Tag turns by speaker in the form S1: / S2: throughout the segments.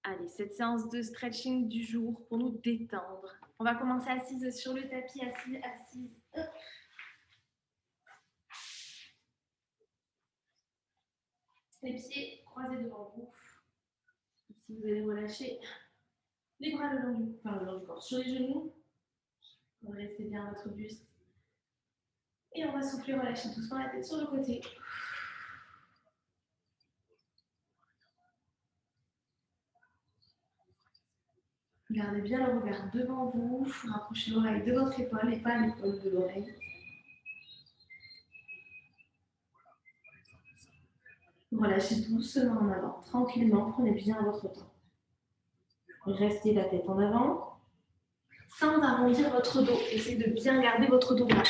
S1: Allez, cette séance de stretching du jour pour nous détendre. On va commencer assise sur le tapis, assise. Hop. Les pieds croisés devant vous. Ici, vous allez relâcher les bras le long du corps sur les genoux. Redressez bien votre buste. Et on va souffler, relâcher doucement la tête sur le côté. Gardez bien le regard devant vous. Rapprochez l'oreille de votre épaule et pas l'épaule de l'oreille. Relâchez doucement en avant, tranquillement, prenez bien votre temps. Restez la tête en avant, sans arrondir votre dos. Essayez de bien garder votre dos droit.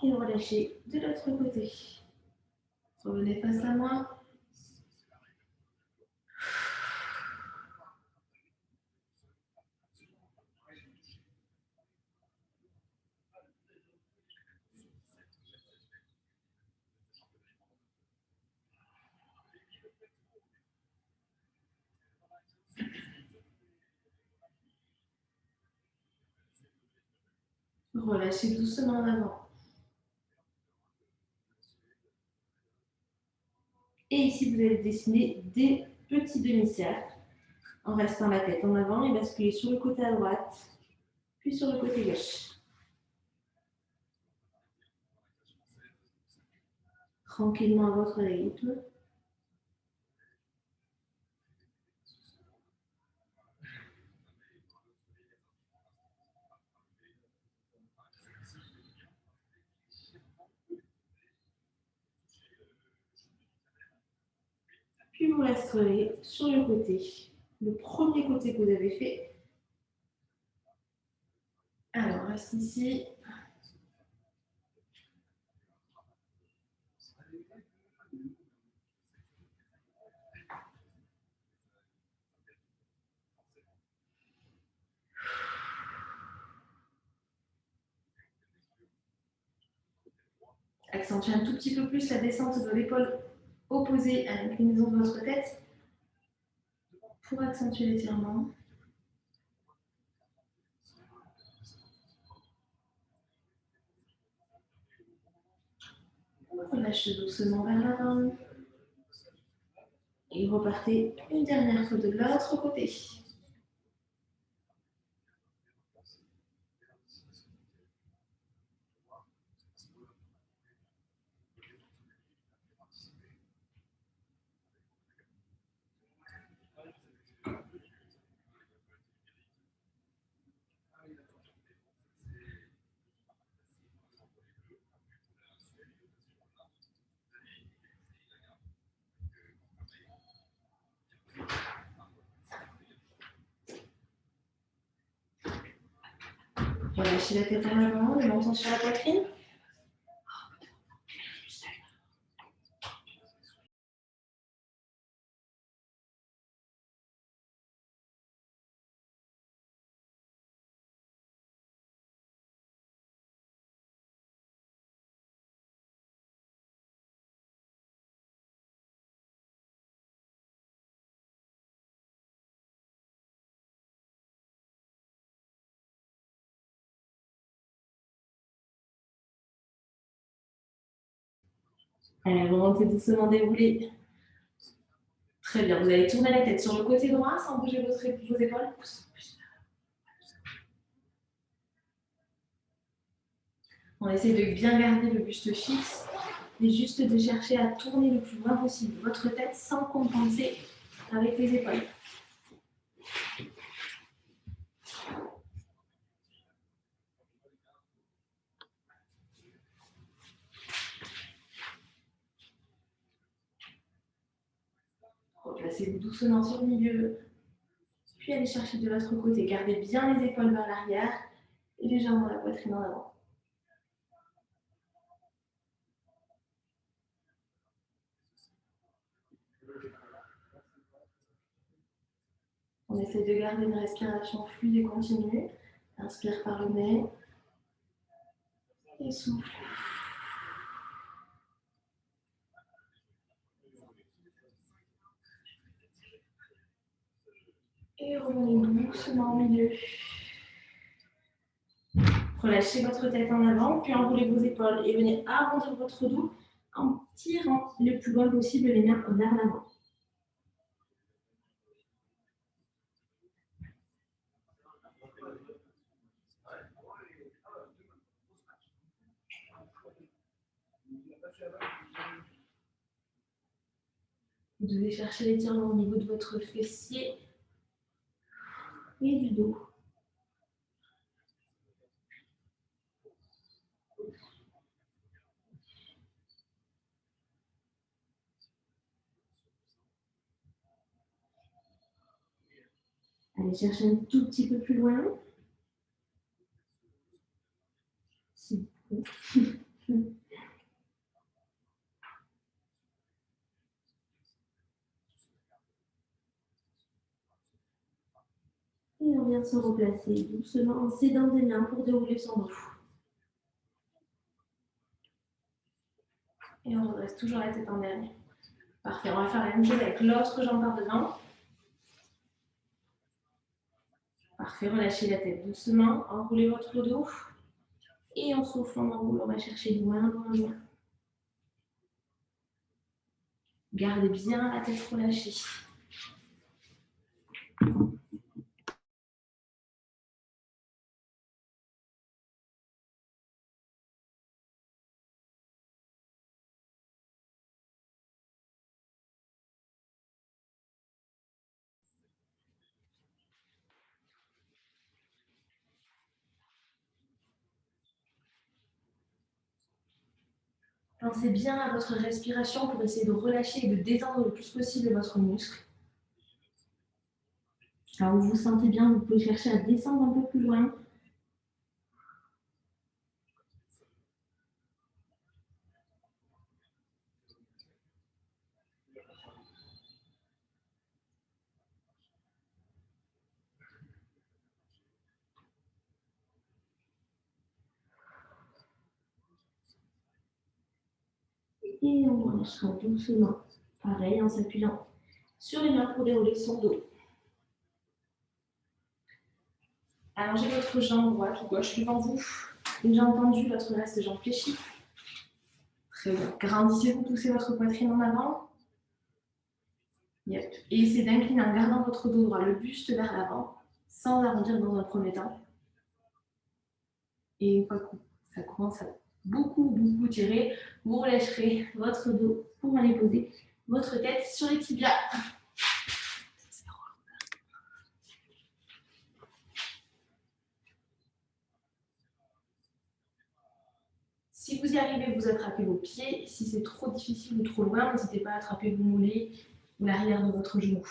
S1: Et relâchez de l'autre côté. Revenez face à moi. Relâchez doucement en avant. Et ici, vous allez dessiner des petits demi-cercles en restant la tête en avant et basculer sur le côté à droite, puis sur le côté gauche. Tranquillement à votre rythme. Puis vous resterez sur le côté, le premier côté que vous avez fait. Alors, reste ici. Accentuez un tout petit peu plus la descente de l'épaule opposée à l'inclinaison de votre tête pour accentuer l'étirement. Relâchez doucement vers l'avant. Et repartez une dernière fois de l'autre côté. Relâchez la tête en avant, le menton sur la poitrine. Allez, remontez doucement, déroulez. Très bien, vous allez tourner la tête sur le côté droit sans bouger vos épaules. On essaie de bien garder le buste fixe et juste de chercher à tourner le plus loin possible votre tête sans compenser avec les épaules. Replacez-vous doucement sur le milieu, puis allez chercher de l'autre côté. Gardez bien les épaules vers l'arrière et légèrement la poitrine en avant. On essaie de garder une respiration fluide et continue. Inspire par le nez. Et souffle. Et revenez doucement au milieu. Relâchez votre tête en avant, puis enroulez vos épaules et venez arrondir votre dos en tirant le plus loin possible les mains vers l'avant. Vous devez chercher l'étirement au niveau de votre fessier et du dos. Allez chercher un tout petit peu plus loin. Si. Et on vient se replacer doucement en s'aidant des mains pour dérouler son dos. Et on redresse toujours la tête en dernier. Parfait, on va faire la même chose avec l'autre jambe par devant. Parfait, relâchez la tête doucement, enroulez votre dos. Et en soufflant, on enroule, on va chercher loin, loin, loin. Gardez bien la tête relâchée. Pensez bien à votre respiration pour essayer de relâcher et de détendre le plus possible votre muscle. Quand vous vous sentez bien, vous pouvez chercher à descendre un peu plus loin. Et on relâchera doucement. Pareil, en s'appuyant sur les mains pour dérouler son dos. Allongez votre jambe droite ou gauche devant vous. Une jambe tendue, votre reste de jambe fléchie. Très bien. Grandissez-vous, poussez votre poitrine en avant. Yep. Et essayez d'incliner en gardant votre dos droit, le buste vers l'avant, sans arrondir dans un premier temps. Et une fois que ça commence à beaucoup tirer, vous relâcherez votre dos pour aller poser votre tête sur les tibias. Si vous y arrivez, vous attrapez vos pieds. Si c'est trop difficile ou trop loin, n'hésitez pas à attraper vos mollets ou l'arrière de votre genou.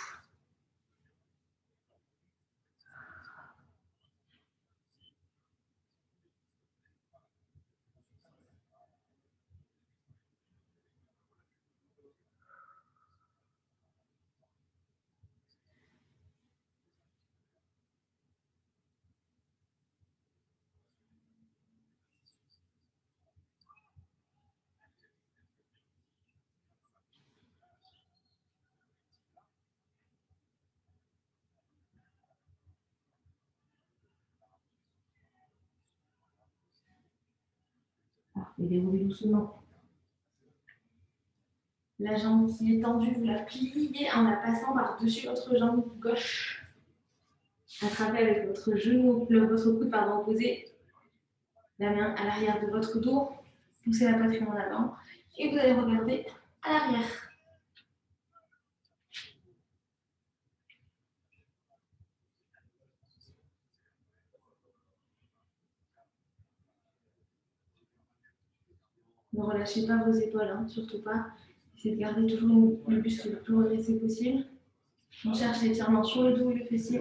S1: Parfait, déroulez doucement. La jambe qui est tendue, vous la pliez en la passant par-dessus votre jambe gauche. Attrapez avec votre genou, votre coude opposé, la main à l'arrière de votre dos. Poussez la poitrine en avant et vous allez regarder à l'arrière. Ne relâchez pas vos épaules, hein, surtout pas. Essayez de garder toujours le buste le plus redressé possible. On cherche l'étirement sur le dos et le fessier.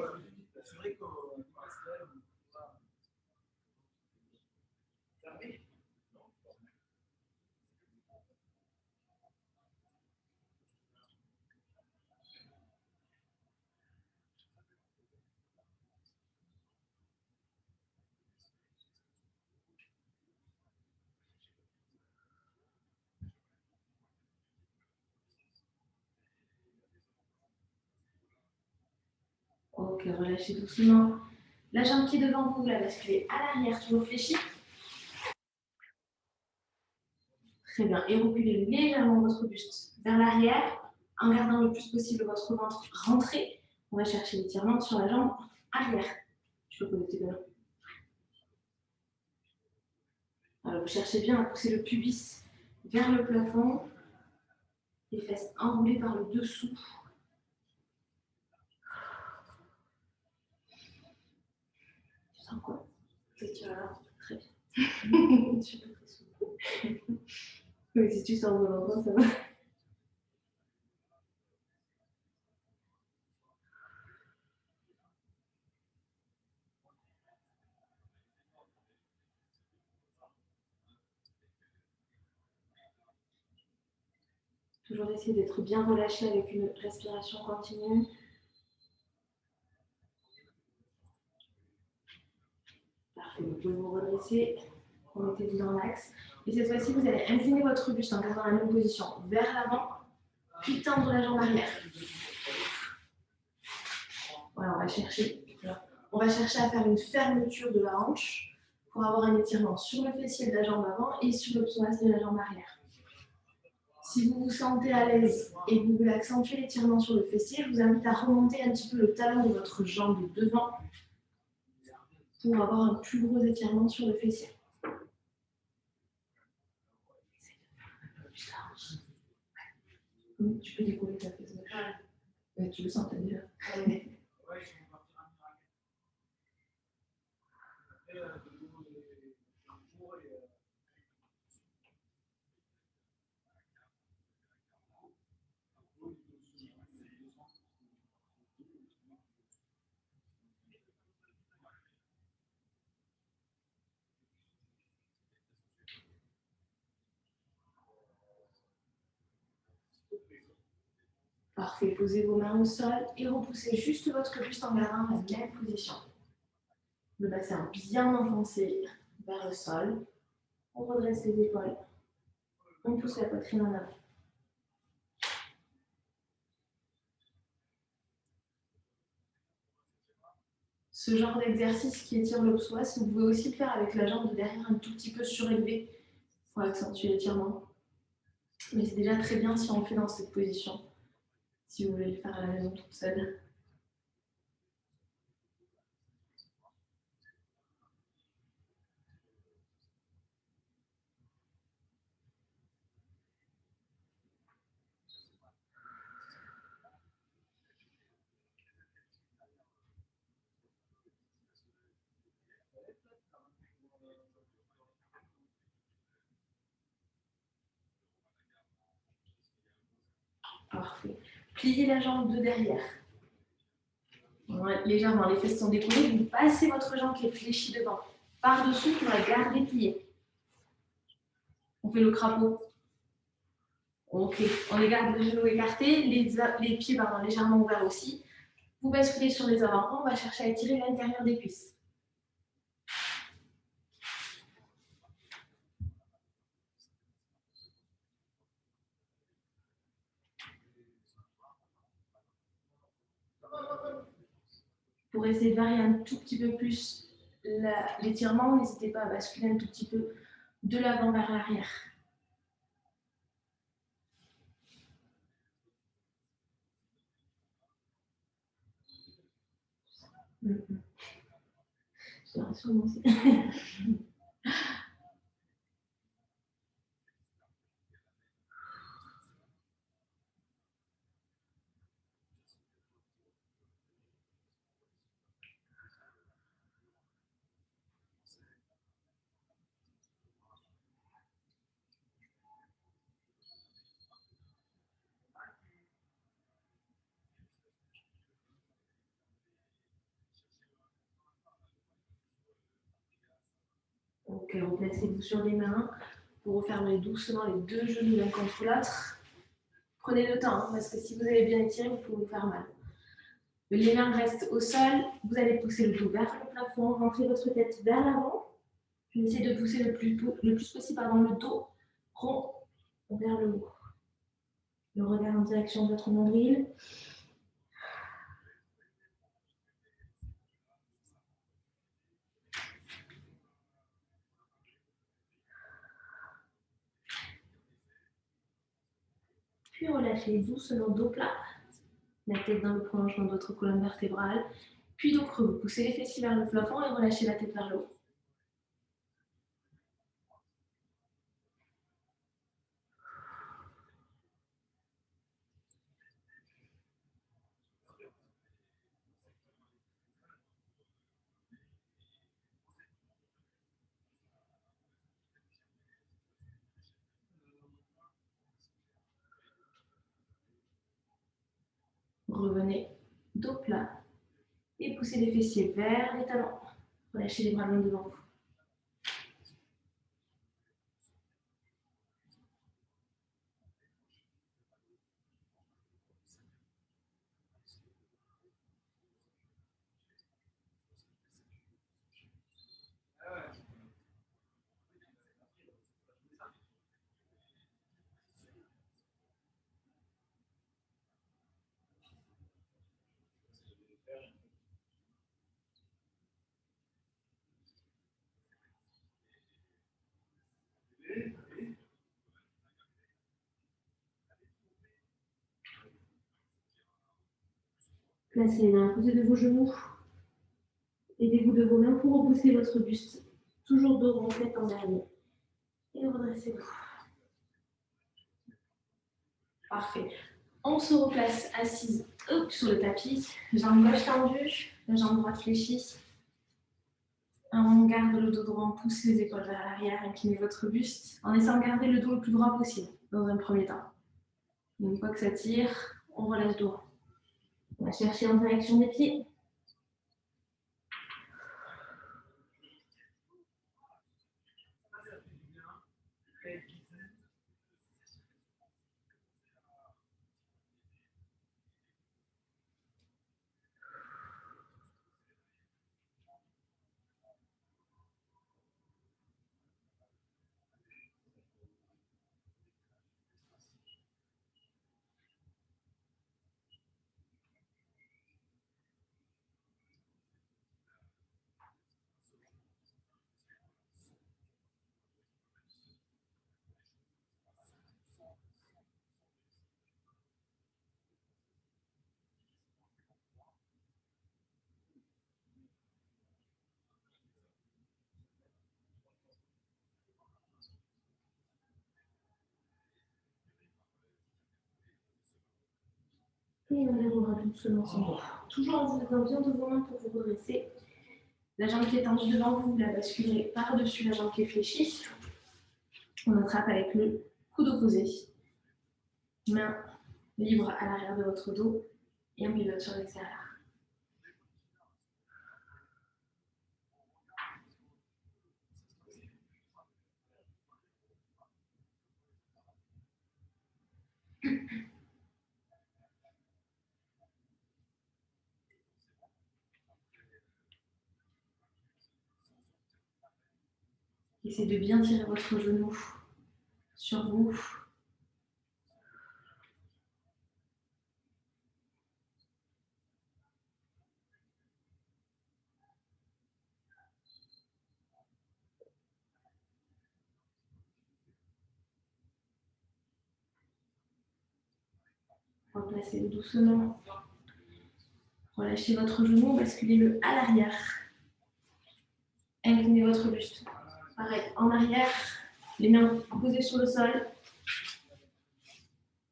S1: Ok, relâchez doucement. La jambe qui est devant vous, vous la basculez à l'arrière, toujours fléchie. Très bien. Et reculez légèrement votre buste vers l'arrière, en gardant le plus possible votre ventre rentré. On va chercher l'étirement sur la jambe arrière. Tu peux connecter demain. Alors, vous cherchez bien à pousser le pubis vers le plafond. Les fesses enroulées par le dessous. Tu sens quoi? Tu vas très bien. Oui, si tu sors de l'endroit, ça va. Toujours essayer d'être bien relâché avec une respiration continue. Parfait, vous pouvez vous redresser, remettez-vous dans l'axe. Et cette fois-ci, vous allez incliner votre buste en gardant la même position vers l'avant, puis tendre la jambe arrière. Voilà, on va chercher à faire une fermeture de la hanche pour avoir un étirement sur le fessier de la jambe avant et sur le psoas de la jambe arrière. Si vous vous sentez à l'aise et que vous voulez accentuer l'étirement sur le fessier, je vous invite à remonter un petit peu le talon de votre jambe devant pour avoir un plus gros étirement sur le fessier. Tu peux décoller ta fesse gauche. Ouais, tu le sens, t'as déjà. Ouais. Parfait, posez vos mains au sol et repoussez juste votre buste en gardant la même position. Le bassin bien enfoncé vers le sol. On redresse les épaules. On pousse la poitrine en avant. Ce genre d'exercice qui étire le psoas, vous pouvez aussi le faire avec la jambe de derrière un tout petit peu surélevée pour accentuer l'étirement. Mais c'est déjà très bien si on le fait dans cette position, si vous voulez le faire à la maison toute seule. Parfait. Pliez la jambe de derrière. Ouais, légèrement, les fesses sont décollées. Vous passez votre jambe qui est fléchie devant par-dessous pour la garder pliée. On fait le crapaud. Ok, on les garde les genoux écartés, les pieds légèrement ouverts aussi. Vous basculez sur les avant-bras, on va chercher à étirer l'intérieur des cuisses. Pour essayer de varier un tout petit peu plus l'étirement, n'hésitez pas à basculer un tout petit peu de l'avant vers l'arrière. Je te rassure, moi aussi. Ok, replacez-vous sur les mains. Vous refermez doucement les deux genoux l'un contre l'autre. Prenez le temps, hein, parce que si vous avez bien étiré, vous pouvez vous faire mal. Les mains restent au sol. Vous allez pousser le dos vers le plafond, rentrez votre tête vers l'avant. Essayez de pousser le plus possible par le dos rond vers le haut. Le regard en direction de votre nombril. Puis relâchez doucement dos plat, la tête dans le prolongement de votre colonne vertébrale. Puis dos creux, vous poussez les fessiers vers le plafond et relâchez la tête vers le haut. Revenez dos plat et poussez les fessiers vers les talons. Relâchez les bras longs devant vous. Placez les mains à côté de vos genoux. Aidez-vous de vos mains pour repousser votre buste. Toujours dos rond, tête en dernier. Et redressez-vous. Parfait. On se replace assise sur le tapis. Jambe gauche tendue, la jambe droite fléchie. On garde le dos droit, on pousse les épaules vers l'arrière, inclinez votre buste, en essayant de garder le dos le plus droit possible dans un premier temps. Une fois que ça tire, on relâche dos. On va chercher en direction des pieds. Et on lèvera doucement son dos. Toujours en vous aidant bien de vos mains pour vous redresser. La jambe qui est tendue devant vous, vous la basculez par-dessus la jambe qui est fléchie. On attrape avec le coude opposé. Main libre à l'arrière de votre dos et on pivote sur l'extérieur. Essayez de bien tirer votre genou sur vous. Replacez-le doucement. Relâchez votre genou, basculez-le à l'arrière. Inclinez votre buste. Pareil, en arrière, les mains posées sur le sol.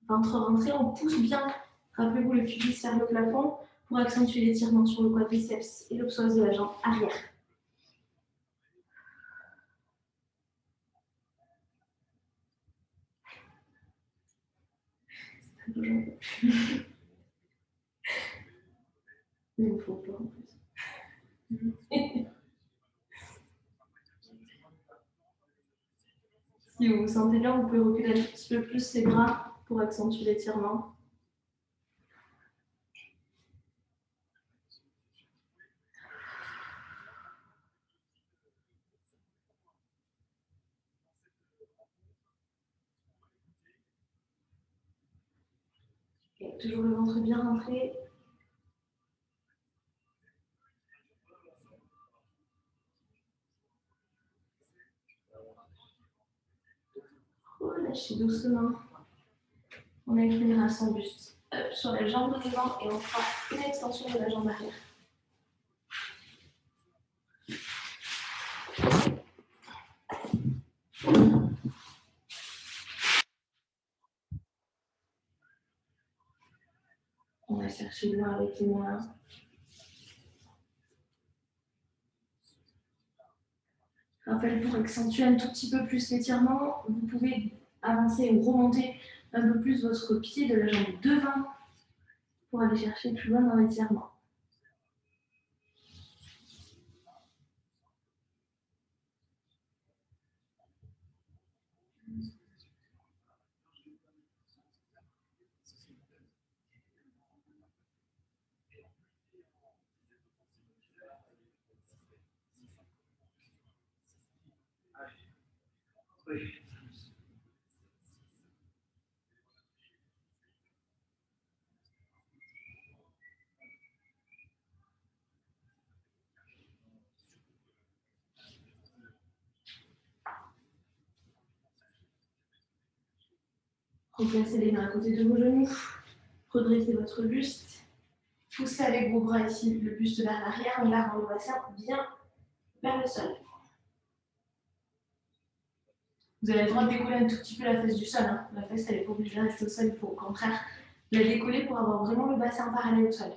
S1: Ventre rentré, on pousse bien. Rappelez-vous le pubis vers le plafond pour accentuer l'étirement sur le quadriceps et le psoas de la jambe arrière. Il me faut peur en plus. Si vous vous sentez bien, vous pouvez reculer un petit peu plus les bras pour accentuer l'étirement. Et toujours le ventre bien rentré. Relâchez doucement. On inclinera son buste sur la jambe de devant et on fera une extension de la jambe arrière. On va chercher loin avec les mains. Rappel pour accentuer un tout petit peu plus l'étirement, vous pouvez avancer ou remonter un peu plus votre pied de la jambe devant pour aller chercher plus loin dans l'étirement. Replacez les mains à côté de vos genoux, redressez votre buste, poussez avec vos bras ici le buste vers l'arrière, on garde le bassin bien vers le sol. Vous avez le droit de décoller un tout petit peu la fesse du sol. Hein. La fesse, elle n'est pas obligée de rester au sol, il faut au contraire la décoller pour avoir vraiment le bassin parallèle au sol.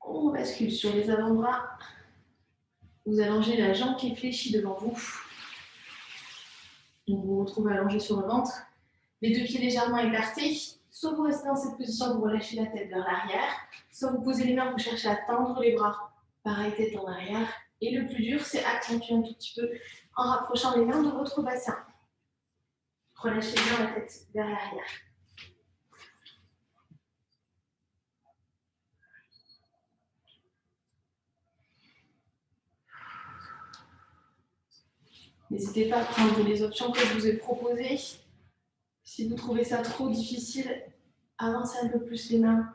S1: On bascule sur les avant-bras. Vous allongez la jambe qui est fléchie devant vous. Donc vous vous retrouvez allongé sur le ventre. Les deux pieds légèrement écartés. Soit vous restez dans cette position, vous relâchez la tête vers l'arrière. Soit vous posez les mains, vous cherchez à tendre les bras. Pareil, tête en arrière. Et le plus dur, c'est accentuer un tout petit peu en rapprochant les mains de votre bassin. Relâchez bien la tête vers l'arrière. N'hésitez pas à prendre les options que je vous ai proposées. Si vous trouvez ça trop difficile, avancez un peu plus les mains.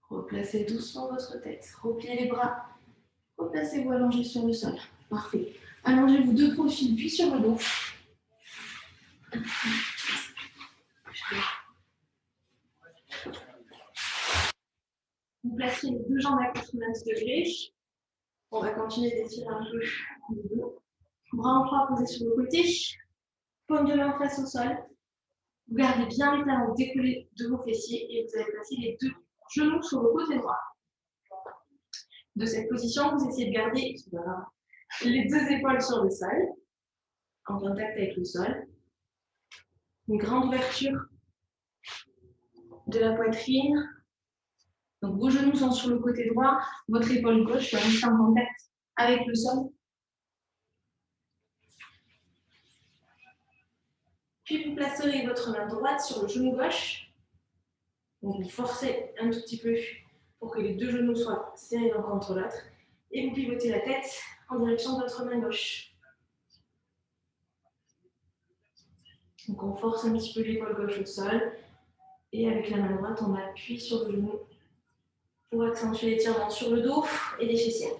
S1: Replacez doucement votre tête. Repliez les bras. Replacez-vous allongé sur le sol. Parfait. Allongez-vous de profil, puis sur le dos. Vous placez les deux jambes à 90 degrés. On va continuer d'étirer un peu le dos. Bras en croix posés sur le côté. Paume de main face au sol. Vous gardez bien les talons décollés de vos fessiers et vous allez placer les deux genoux sur le côté droit. De cette position, vous essayez de garder les deux épaules sur le sol, en contact avec le sol. Une grande ouverture de la poitrine. Donc vos genoux sont sur le côté droit, votre épaule gauche va rester en contact avec le sol. Puis vous placerez votre main droite sur le genou gauche. Donc vous forcez un tout petit peu pour que les deux genoux soient serrés l'un contre l'autre. Et vous pivotez la tête en direction de votre main gauche. Donc on force un petit peu l'épaule gauche au sol. Et avec la main droite, on appuie sur le genou pour accentuer l'étirement sur le dos et les fessiers.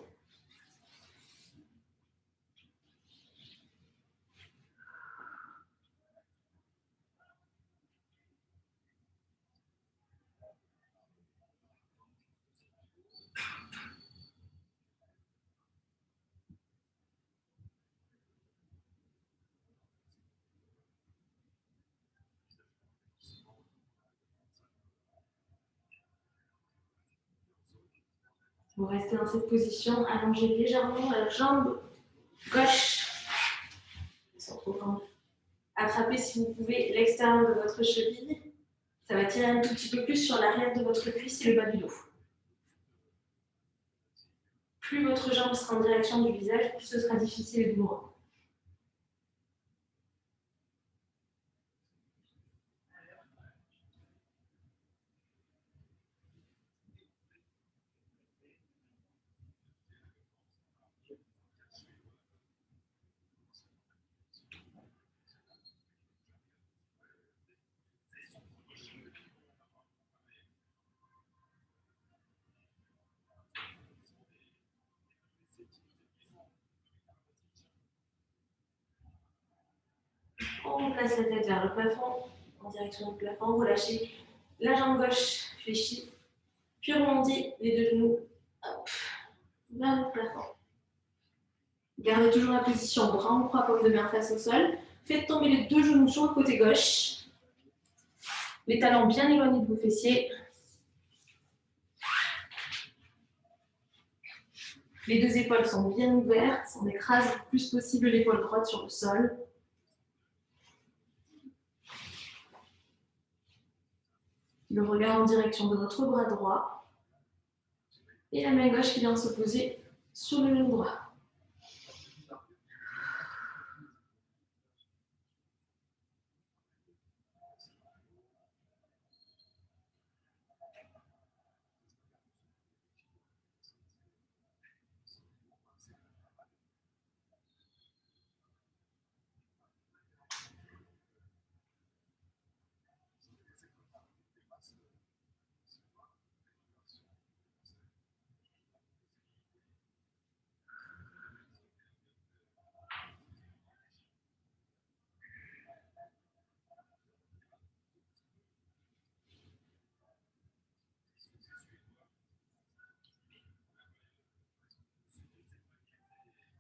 S1: Vous restez dans cette position, allongez légèrement la jambe gauche. Sans trop grande. Attrapez si vous pouvez l'extérieur de votre cheville. Ça va tirer un tout petit peu plus sur l'arrière de votre cuisse et le bas du dos. Plus votre jambe sera en direction du visage, plus ce sera difficile et douloureux. On place la tête vers le plafond, en direction du plafond, relâchez la jambe gauche fléchie, puis rebondis les deux genoux hop, vers le plafond. Gardez toujours la position bras en croix, paume de main face au sol. Faites tomber les deux genoux sur le côté gauche. Les talons bien éloignés de vos fessiers. Les deux épaules sont bien ouvertes. On écrase le plus possible l'épaule droite sur le sol. Le regard en direction de votre bras droit. Et la main gauche qui vient se poser sur le genou droit.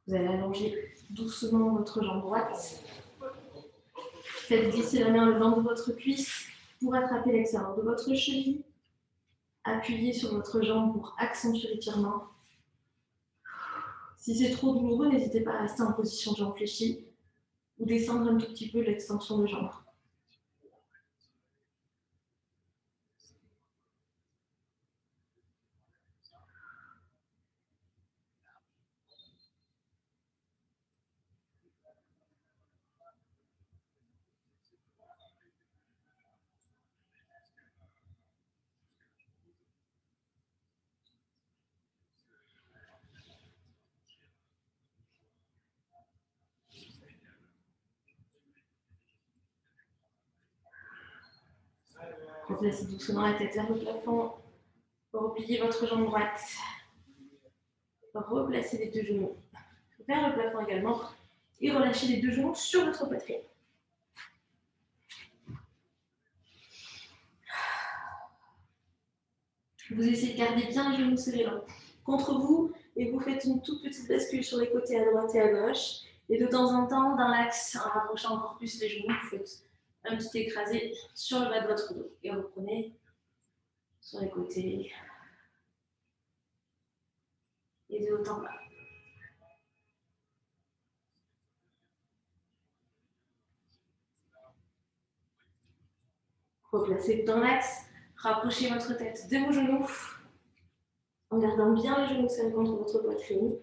S1: Vous allez allonger doucement votre jambe droite. Faites glisser la main le long de votre cuisse pour attraper l'extérieur de votre cheville. Appuyez sur votre jambe pour accentuer l'étirement. Si c'est trop douloureux, n'hésitez pas à rester en position de jambe fléchie ou descendre un tout petit peu l'extension de jambe. Replacez doucement la tête vers le plafond. Repliez votre jambe droite. Replacez les deux genoux vers le plafond également. Et relâchez les deux genoux sur votre poitrine. Vous essayez de garder bien les genoux serrés là contre vous et vous faites une toute petite bascule sur les côtés à droite et à gauche. Et de temps en temps, dans l'axe, en rapprochant encore plus les genoux, vous faites un petit écrasé sur le bas de votre dos. Et reprenez sur les côtés et de haut en bas. Replacez dans l'axe, rapprochez votre tête de vos genoux en gardant bien les genoux serrés contre votre poitrine.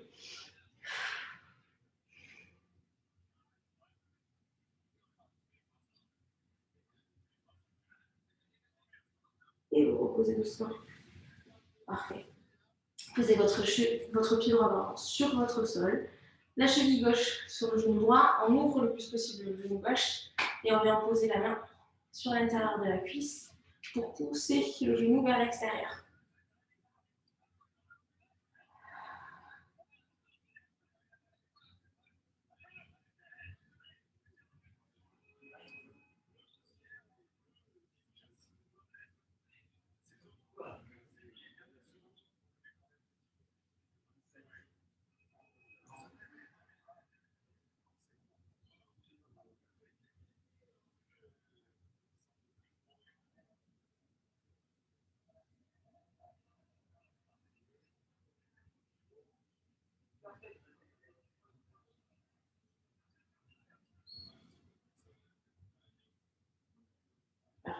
S1: Et vous reposez doucement. Parfait. Posez votre pied droit sur votre sol. La cheville gauche sur le genou droit. On ouvre le plus possible le genou gauche. Et on vient poser la main sur l'intérieur de la cuisse pour pousser le genou vers l'extérieur.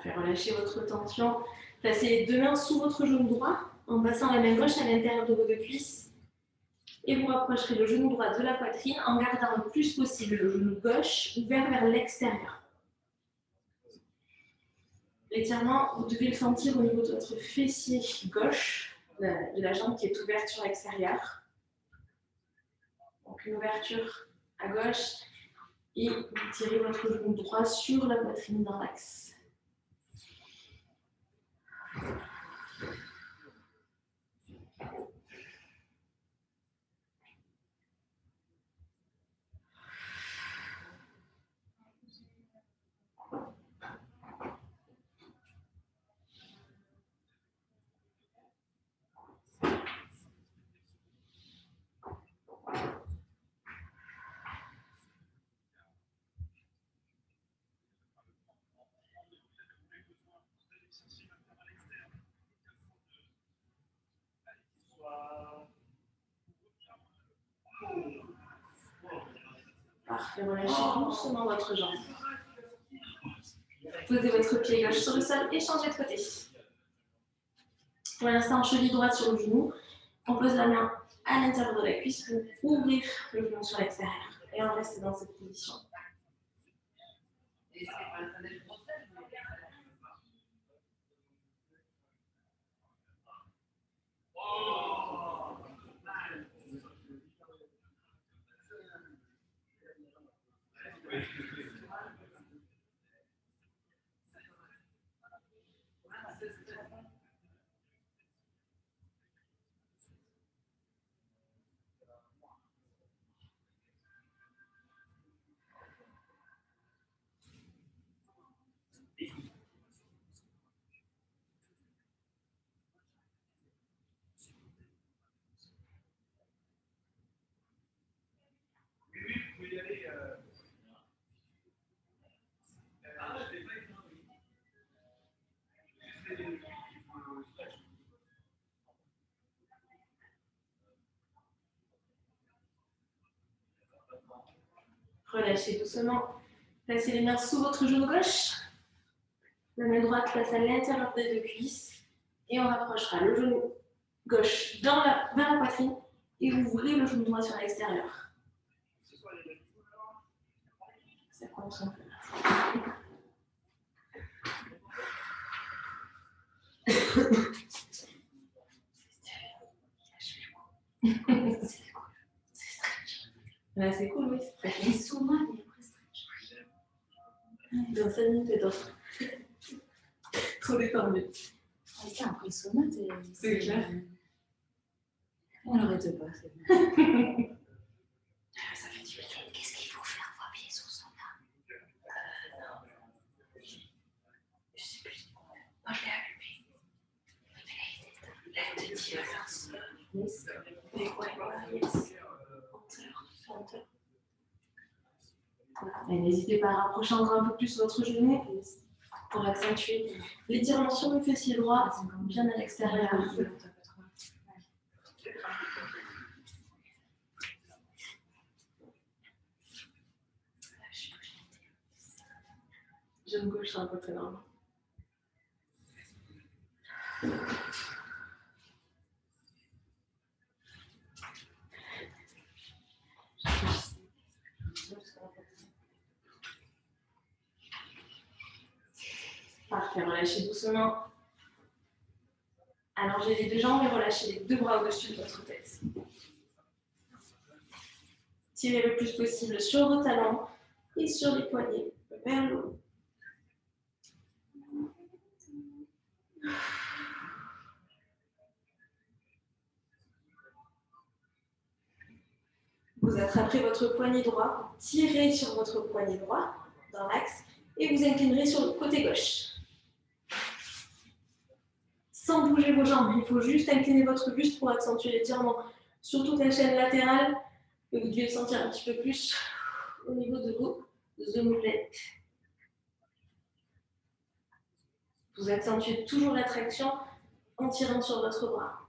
S1: Parfait, relâchez votre tension. Placez les deux mains sous votre genou droit en passant la main gauche à l'intérieur de vos deux cuisses. Et vous rapprocherez le genou droit de la poitrine en gardant le plus possible le genou gauche ouvert vers l'extérieur. L'étirement, vous devez le sentir au niveau de votre fessier gauche, de la jambe qui est ouverte sur l'extérieur. Donc une ouverture à gauche et vous tirez votre genou droit sur la poitrine dans l'axe. Parfait, relâchez doucement votre jambe. Posez votre pied gauche sur le sol et changez de côté. Pour l'instant, cheville droite sur le genou. On pose la main à l'intérieur de la cuisse pour ouvrir le genou sur l'extérieur. Et on reste dans cette position. Relâchez doucement. Placez les mains sous votre genou gauche. La main droite place à l'intérieur des deux cuisses. Et on rapprochera le genou gauche vers la poitrine. Et vous ouvrez le genou droit sur l'extérieur. Ça compte un peu. Là, c'est cool, oui. Ça fait sous mal, mais après, dans 5 minutes et d'autres. Trop détendu.
S2: Après le sauna,
S1: c'est clair.
S2: On n'arrête pas.
S1: Ça fait du bien.
S2: Qu'est-ce qu'il faut faire pour appuyer sur le sauna? Je sais plus. Moi, je l'ai allumé. La tête de silence.
S1: Yes. Yes. Et n'hésitez pas à rapprocher encore un peu plus votre genou pour accentuer l'étirement sur le fessier droit, bien à l'extérieur. Genou gauche sur un peu très normal. Parfait, relâchez doucement. Allongez les deux jambes et relâchez les deux bras au-dessus de votre tête. Tirez le plus possible sur vos talons et sur les poignets vers le haut. Vous attraperez votre poignet droit, tirez sur votre poignet droit dans l'axe et vous inclinerez sur le côté gauche. Sans bouger vos jambes, il faut juste incliner votre buste pour accentuer l'étirement sur toute la chaîne latérale et vous devez le sentir un petit peu plus au niveau de vos omelettes. Vous accentuez toujours la traction en tirant sur votre bras.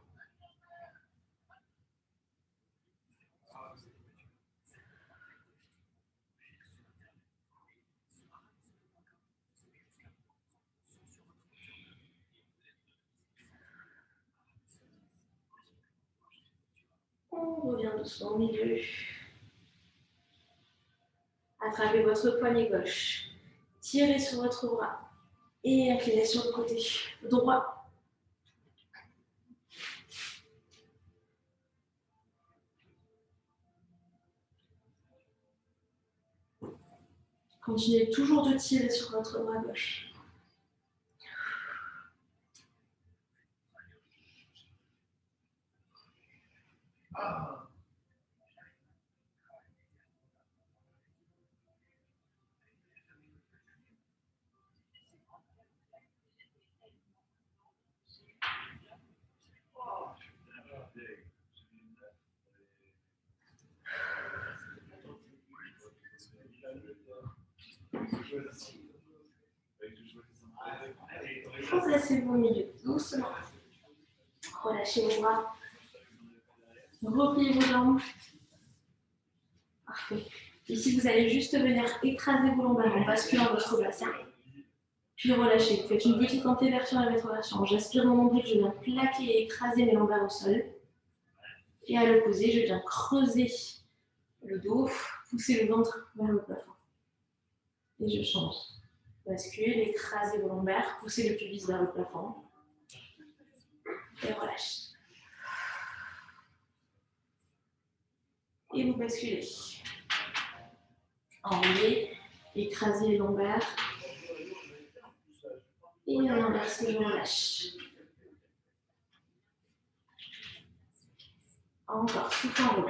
S1: doucement au milieu. Attrapez votre poignet gauche. Tirez sur votre bras. Et inclinez sur le côté droit. Continuez toujours de tirer sur votre bras gauche. Placez-vous au milieu, doucement. Relâchez vos bras. Repliez vos jambes. Parfait. Ici, vous allez juste venir écraser vos lombaires en basculant votre bassin. Puis relâchez. Vous faites une petite antéversion et rétroversion. J'aspire mon nombril, je viens plaquer et écraser mes lombaires au sol. Et à l'opposé, je viens creuser le dos, pousser le ventre vers le plafond. Et je change. Bascule, écrasez vos lombaires, poussez le pubis vers le plafond. Et relâche. Et vous basculez. Enroulez, écrasez les lombaires. Et à l'inverse, je relâche. Encore, souffle en haut.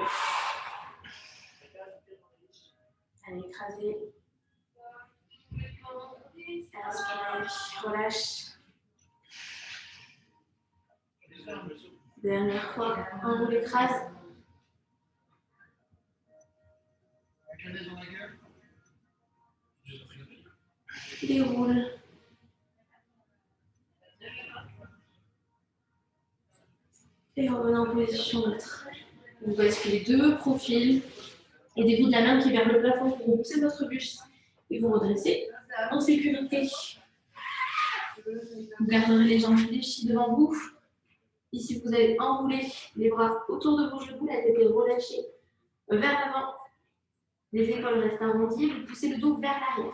S1: Allez, écrasez. Inspirez, relâche. Dernière fois, on vous l'écrase. Déroule. Et revenez en position neutre. Vous basculez deux profils. Aidez-vous de la main qui est vers le plafond pour pousser votre buste et vous redresser en sécurité. Vous garderez les jambes fléchies devant vous. Ici, vous allez enrouler les bras autour de vos genoux, la tête est relâchée vers l'avant. Les épaules restent arrondies. Vous poussez le dos vers l'arrière.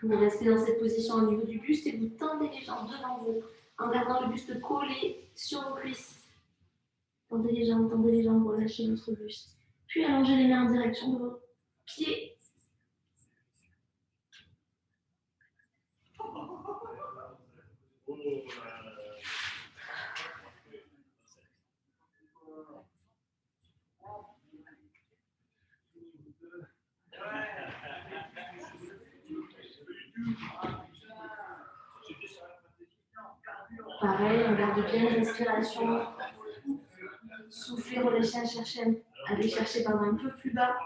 S1: Vous restez dans cette position au niveau du buste et vous tendez les jambes devant vous en gardant le buste collé sur vos cuisses. Tendez les jambes, relâchez votre buste. Puis allongez les mains en direction de vos pieds. Pareil, on garde bien la respiration. Soufflez, relâchez, allez chercher un peu plus bas.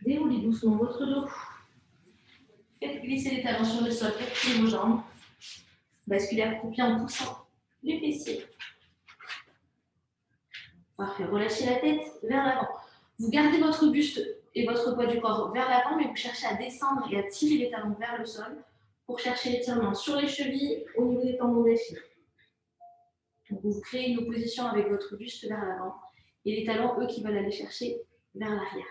S1: Déroulez doucement votre dos. Faites glisser les talons sur le sol, faites vos jambes. Basculez accroupi en poussant les fessiers. Parfait, relâchez la tête vers l'avant. Vous gardez votre buste et votre poids du corps vers l'avant, mais vous cherchez à descendre et à tirer les talons vers le sol pour chercher l'étirement sur les chevilles au niveau des tendons d'Achille. Donc vous créez une opposition avec votre buste vers l'avant et les talons, eux, qui veulent aller chercher vers l'arrière.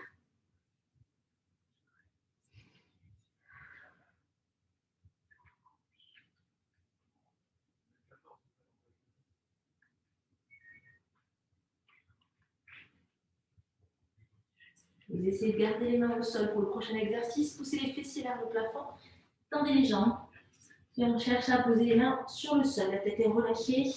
S1: Vous essayez de garder les mains au sol pour le prochain exercice. Poussez les fessiers vers le plafond. Tendez les jambes. Et on cherche à poser les mains sur le sol. La tête est relâchée.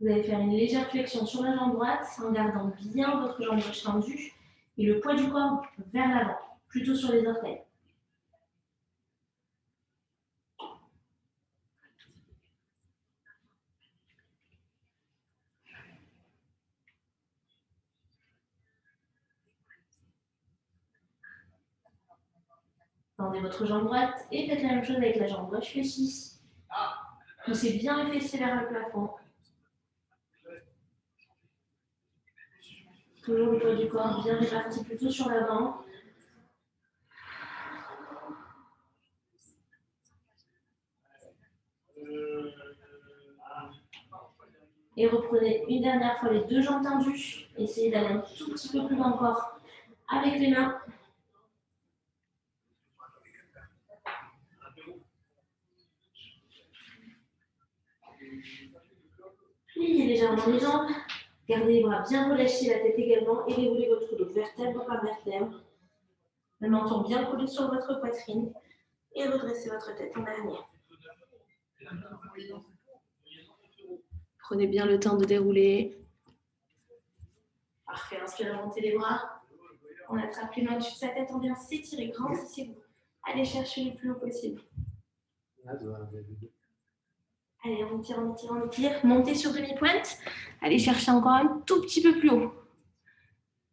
S1: Vous allez faire une légère flexion sur la jambe droite en gardant bien votre jambe gauche tendue et le poids du corps vers l'avant, plutôt sur les orteils. Tendez votre jambe droite et faites la même chose avec la jambe gauche fléchie. Poussez bien les fessiers vers le plafond. Toujours le poids du corps bien réparti plutôt sur l'avant. Et reprenez une dernière fois les deux jambes tendues. Essayez d'aller un tout petit peu plus loin encore avec les mains. Pliez légèrement les jambes. Gardez les bras bien relâchés, la tête également. Et déroulez votre dos vertèbre par vertèbre. Le menton bien collé sur votre poitrine. Et redressez votre tête en dernier. Prenez bien le temps de dérouler. Parfait, inspirez, montez les bras. On attrape les mains dessus de sa tête, on vient s'étirer, grandissez-vous. Allez chercher le plus haut possible. Allez, on étire, on étire, on étire. Montez sur demi-pointe. Allez chercher encore un tout petit peu plus haut.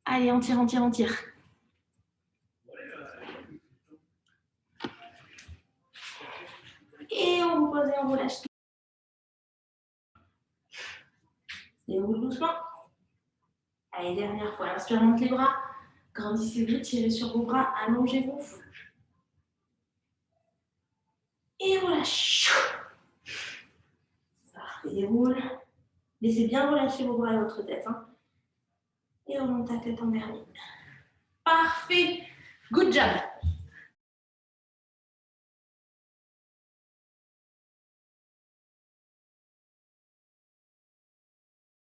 S1: Allez, on tire, on tire, on tire. Et on repose et on relâche tout. Déroule doucement. Allez, dernière fois. Inspire, monte les bras. Grandissez-vous, tirez sur vos bras, allongez-vous. Et relâche. Parfait, déroule. Laissez bien relâcher vos bras et votre tête. Hein. Et remonte ta tête en dernier. Parfait. Good job.